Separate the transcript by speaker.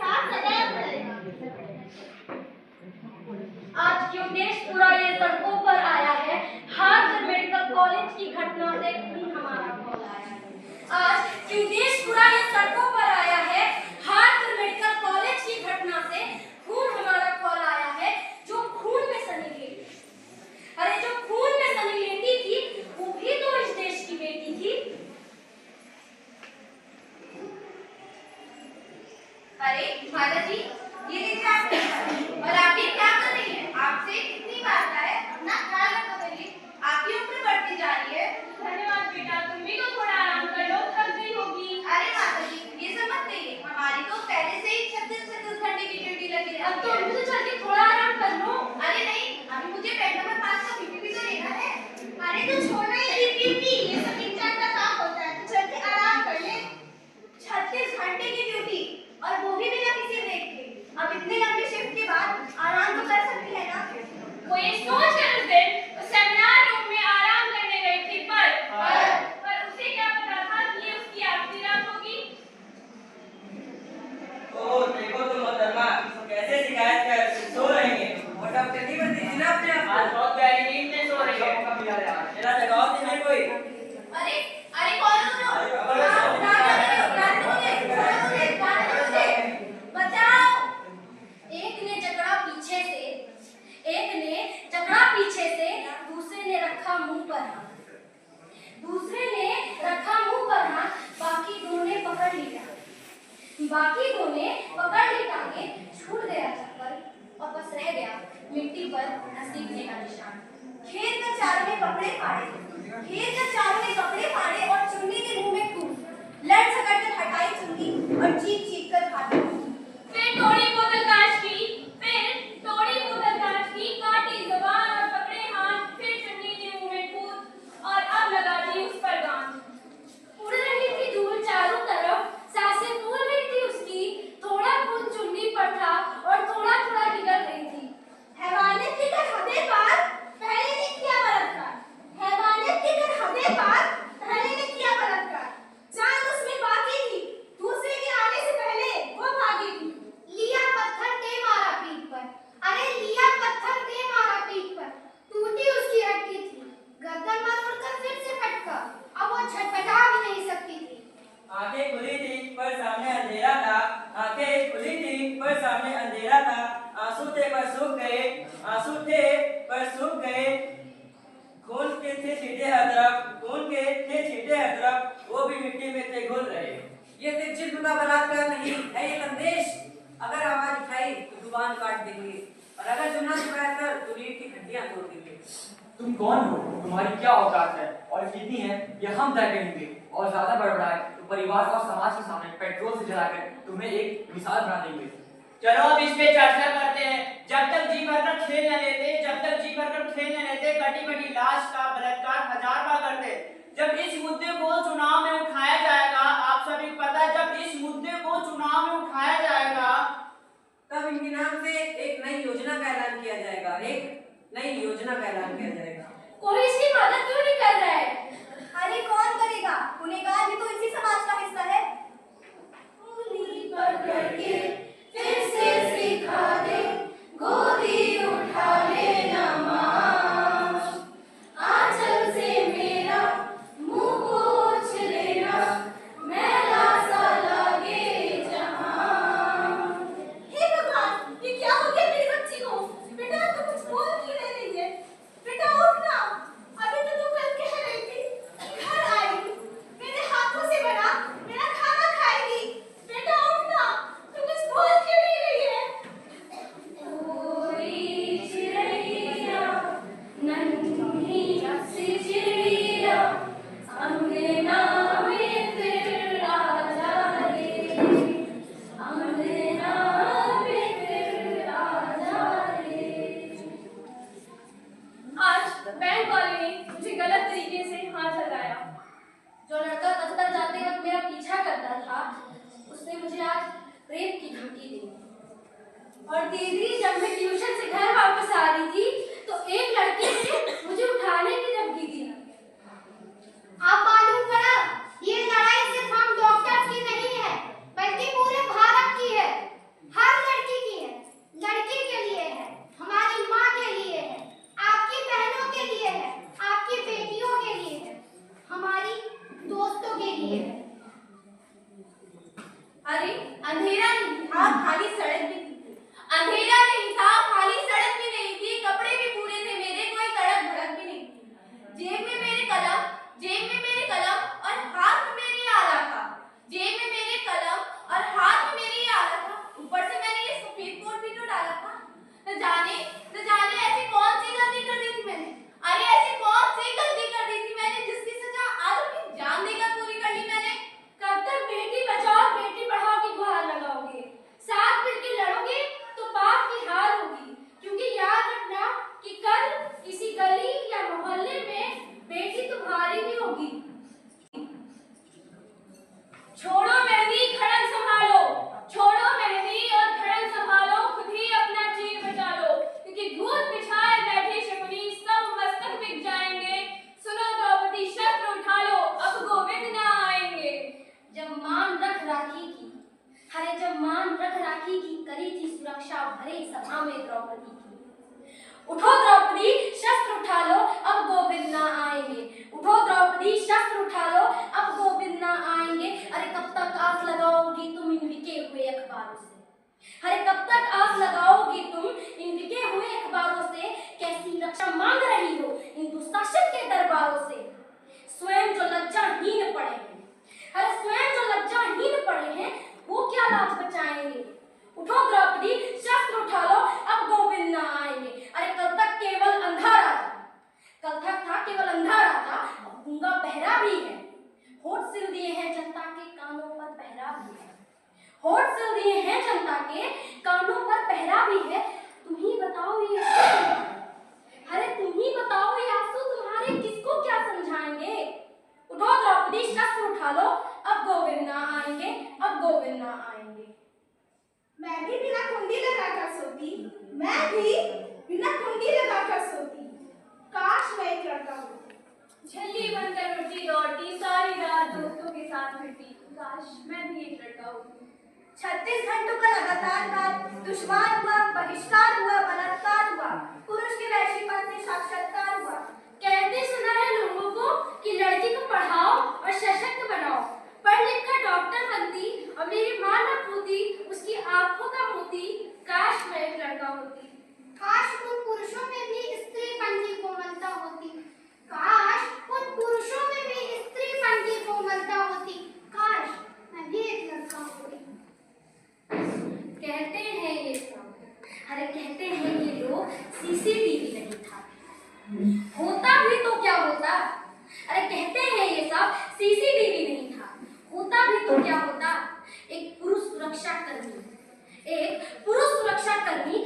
Speaker 1: साथ सदैव रहेगा।
Speaker 2: आज क्यों देश पूरा ये सड़कों पर आया है, हार्वर्ड मेडिकल कॉलेज की घटना से खून हमारा खौल आया है। आज क्यों देश पूरा ये सड़कों पर आया है, हार्वर्ड मेडिकल कॉलेज की घटना से खून हमारा खौल आया है। जो खून में सनी लेती, अरे जो खून में सनी लेती थी, वो भी तो इस देश की बेटी थी।
Speaker 1: अरे माता जी, ये देखिए आप और आप ये क्या कर रही हैं? आपसे कितनी बार कहा है अपना ख्याल रखो बेटी, आपकी उम्र बढ़ती जा रही है।
Speaker 2: धन्यवाद बेटा, तुम भी तो थोड़ा आराम कर लो, थक गई होगी।
Speaker 1: अरे माता जी, ये सब मत कहिए, हमारी तो पहले से ही 36 घंटे की ड्यूटी लगी रहती है।
Speaker 2: अब तो अभी तो चल के थोड़ा आराम कर लो।
Speaker 1: अरे नहीं, अभी मुझे बेड नंबर 5 का बीपी भी तो लेना है। अरे तो छोड़ना ही बीपी, ये सब इंसान का काम होता है, तो चल के आराम कर ले। 36 घंटे की ड्यूटी और वो भी बिना किसी ब्रेक के। अब इतने लंबे शिफ्ट के बाद आराम तो कर सकती है ना।
Speaker 2: वो ये सोच कर उस दिन उस सेमिनार रूम में आराम करने गई थी, पर उसे क्या पता था कि ये उसकी आखिरी रात होगी।
Speaker 3: ओ देखो तो मोहतरमा कैसे शिकायत कर सो रही हैं और डॉक्टर नहीं बनती थी ना अपने आप
Speaker 4: आज बहुत गहरी नींद में सो रही है।
Speaker 3: मेरा जगाओ तो नहीं कोई।
Speaker 1: अरे कौन हो बचाओ।
Speaker 2: एक ने जकड़ा पीछे से, दूसरे ने रखा मुंह पर हाथ, बाकी दो ने पकड़ ली टांगे, छूट गया चप्पल और बस रह गया मिट्टी पर घसीटने का निशान।
Speaker 1: खेत में चारों ने कपड़े फाड़े और चुन्नी के मुंह में ठूस, लड़ झगड़ कर हटाई चुन्नी और चीख कर भागी।
Speaker 2: फिर तोड़ी बोतल कांच की, काटी ज़बान और पकड़े हाथ, फिर चुन्नी के मुंह में ठूस और अब लगा दी उस पर गांठ। उड़ रही थी धूल चारों तरफ, सांसें फूल रही थी उसकी, थोड़ा खून चुन्नी पर था और थोड़ा थोड़ा निकल रही थी।
Speaker 1: हैवानियत की कर हदें पार, पहले ने किया बलात्कार। हैवानियत की कर हदें पार, पहले ने किया बलात्कार। जान उसमें बाकी थी, दूसरे के आने से पहले वो भागी थी। लिया पत्थर दे मारा पीठ पर, टूटी उसकी हड्डी थी। गर्दन पर उड़कर फिर से फटका, अब वो झटपटा भी नहीं सकती थी।
Speaker 3: आंखें खुली थी पर सामने अंधेरा था, आंसू थे पर सूख गए, खून के थे छींटे हर तरफ, वो भी मिट्टी में थे घुल रहे।
Speaker 5: ये सिर्फ जिस्म का बलात्कार नहीं है, ये संदेश। अगर आवाज उठाई तो जुबान काट देंगे और अगर सुनना छुड़ाया तो रीढ़ की हड्डियां तोड़ देंगे।
Speaker 4: तुम कौन हो, तुम्हारी क्या औकात है और कितनी है ये हम तय करेंगे। और ज्यादा बड़बड़ाए तो परिवार और समाज के सामने पेट्रोल से जलाकर तुम्हें एक मिसाल बना देंगे।
Speaker 6: चलो अब इस पे चर्चा करते हैं। जब तक जी भरकर खेल न लेते कटी बटी लाश का बलात्कार 1000 बार करते। जब इस मुद्दे को चुनाव में उठाया जाएगा, आप सभी को पता है, जब इस मुद्दे को चुनाव में उठाया जाएगा
Speaker 5: तब इनके नाम से एक नई योजना का ऐलान किया जाएगा।
Speaker 2: कोई इसकी मदद क्यों नहीं कर रहा है?
Speaker 1: अरे कौन करेगा? गुनहगार भी तो इसी समाज का हिस्सा है।
Speaker 2: उंगली पकड़ के फिर से सिखा दे, गोदी उठा लेना माँ, आंचल से मेरा मुंह पोंछ लेना, मैला सा लगे जहां।
Speaker 1: हे भगवान, ये क्या हो गया मेरी बच्ची को? बेटा तो कुछ बोल ही नहीं रही है। बेटा उठ ना, अभी तो तू कल कह रही थी घर आएगी, मेरे हाथों से बना मेरा खाना खाएगी। बेटा उठ ना, तू कुछ बोल क्यों नहीं रही है?
Speaker 2: कोई चिड़ैया, नन्ही सी चिड़िया, अंगना में फिर आ जाए, अंगना में फिर आ जाए। आज बैंक वाले ने मुझे गलत तरीके से हाथ लगाया। जो लड़का दफ्तर जाते वक्त मेरा पीछा करता था, उसने मुझे आज रेप की धमकी दी। और दीदी, जब मैं ट्यूशन से घर वापस आ रही थी तो एक लड़के ने मुझे उठाने की धमकी दी।
Speaker 1: अब मालूम पड़ा, ये लड़ाई सिर्फ हम डॉक्टर्स की नहीं है, बल्कि पूरे भारत की है।
Speaker 2: भरी सभा में द्रौपदी की। उठो द्रौपदी शस्त्र उठा लो, अब गोविंद ना आएंगे। उठो द्रौपदी शस्त्र उठा लो, अब गोविंद ना आएंगे। अरे कब तक आस लगाओगी तुम इन बिके हुए अखबारों से? अरे कब तक आस लगाओगी तुम इन बिके हुए अखबारों से? कैसी रक्षा मांग रही हो इन दुशासन के दरबारों से? स्वयं जो लज्जाहीन पड़े हैं, अरे स्वयं जो लज्जाहीन पड़े हैं, वो क्या लाज बचाएंगे? उठो द्रौपदी शस्त्र उठा लो, अब गोविंद ना आएंगे। अरे कल तक केवल अंधा राजा, कल तक था केवल अंधा राजा, अब गूंगा बहरा भी है। होठ सिल दिए हैं जनता के कानों पर पहरा भी है। होठ सिल दिए हैं जनता के कानों पर पहरा भी है। तुम ही बताओ ये अरे तुम ही बताओ ये आंसू तुम्हारे किसको क्या समझाएंगे? उठो द्रौपदी शस्त्र उठा लो, अब गोविंद ना आएंगे, अब गोविंद ना आएंगे।
Speaker 1: मैं भी बिना कुंडी लगाकर सोती, मैं भी बिना कुंडी लगाकर सोती। काश मैं एक लड़का होती,
Speaker 2: झल्ली बनकर उड़ती दौड़ती सारी रात दोस्तों के साथ फिरती। काश मैं भी एक लड़का होती।
Speaker 1: 36 घंटों का लगातार बाद दुश्मन हुआ, बहिष्कार हुआ, बलात्कार हुआ, पुरुष के वैश्वीपन से साक्षात्कार हुआ।
Speaker 2: कहते सुना है लोगों को कि लड़की को पढ़ाओ और सशक्त बनाओ। पढ़ लिख कर डॉक्टर बनती और मेरी माँ न खोती उसकी आंखों का मोती। काश मैं एक लड़का होती।
Speaker 1: काश उन पुरुषों में भी स्त्रीपन की कोमलता होती। काश उन पुरुषों में भी स्त्रीपन की कोमलता होती। काश मैं भी एक लड़का होती।
Speaker 2: कहते हैं ये सब, अरे कहते हैं ये लोग सीसीटीवी नहीं था। होता भी तो क्या होता? अरे कहते हैं ये सब सीसीटीवी नहीं था। होता भी तो क्या होता? एक पुरुष सुरक्षा कर्मी